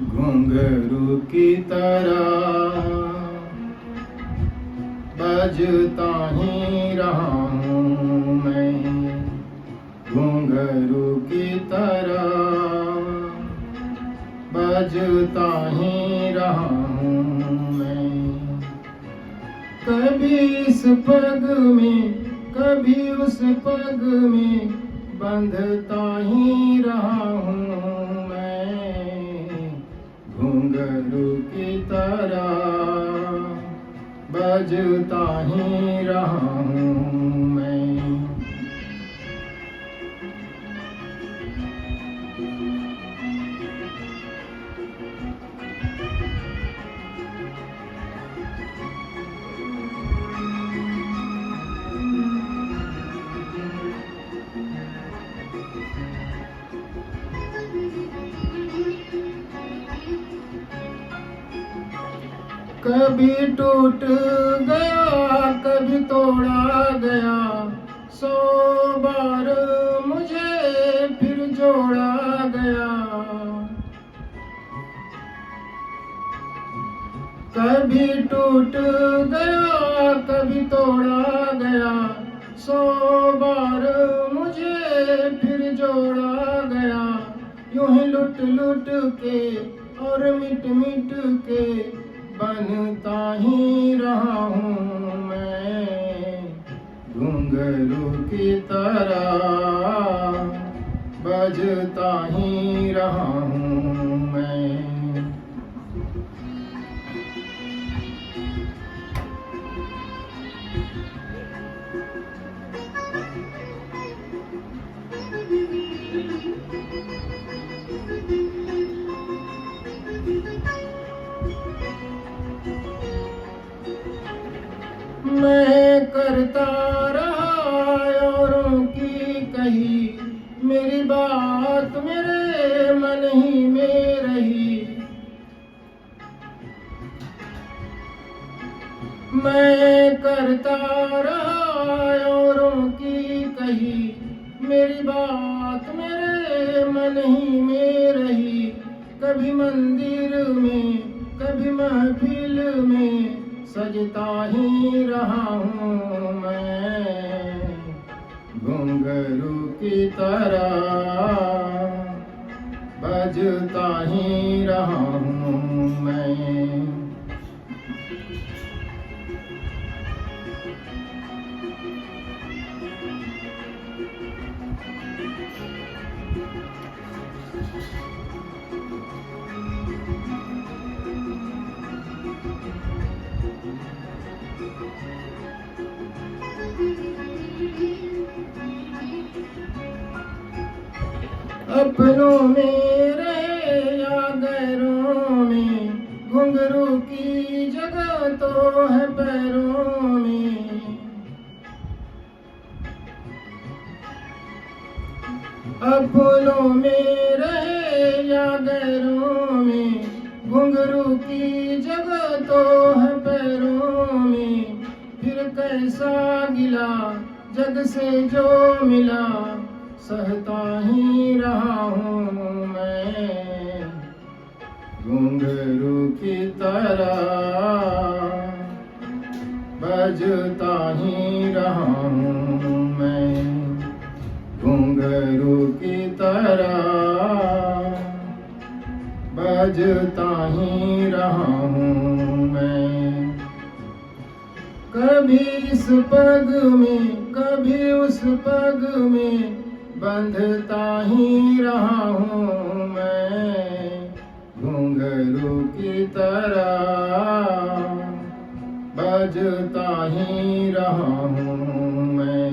घुंघरू की तरह बजता ही रहा हूँ मैं, घुंघरू की तरह बजता ही रहा हूँ मैं। कभी इस पग में कभी उस पग में बंधता ही रहा हूँ मैं, घुंघरू की तरह बजता ही रहा हूँ मैं। कभी टूट गया कभी तोड़ा गया, 100 बार मुझे फिर जोड़ा गया। कभी टूट गया कभी तोड़ा गया, 100 बार मुझे फिर जोड़ा गया। यूं ही लुट लुट के और मिट मिट के बनता ही रहा हूँ मैं, घुंघरू की तरह बजता ही रहा हूँ मैं। मैं करता रहा औरों की कही, मेरी बात मेरे मन ही में रही। मैं करता रहा औरों की कही, मेरी बात मेरे मन ही में रही। कभी मंदिर में कभी महफिल में सजता ही रहा हूँ मैं, घुंघरू की तरह बजता ही रहा हूँ मैं। अपनों में रहे या गैरों में, घुंघरू की जगह तो है पैरों में। अपनों में रहे या गैरों में, घुंघरू की जगह तो है पैरों में। फिर कैसा गिला जग से जो मिला, सहता ही रहा हूँ मैं, घुंघरू की तरह बजता ही रहा हूँ मैं, घुंघरू की तरह बजता ही रहा हूँ मैं। कभी इस पग में कभी उस पग में बंधता ही रहा हूँ मैं, घुंघरू की तरह बजता ही रहा हूँ मैं।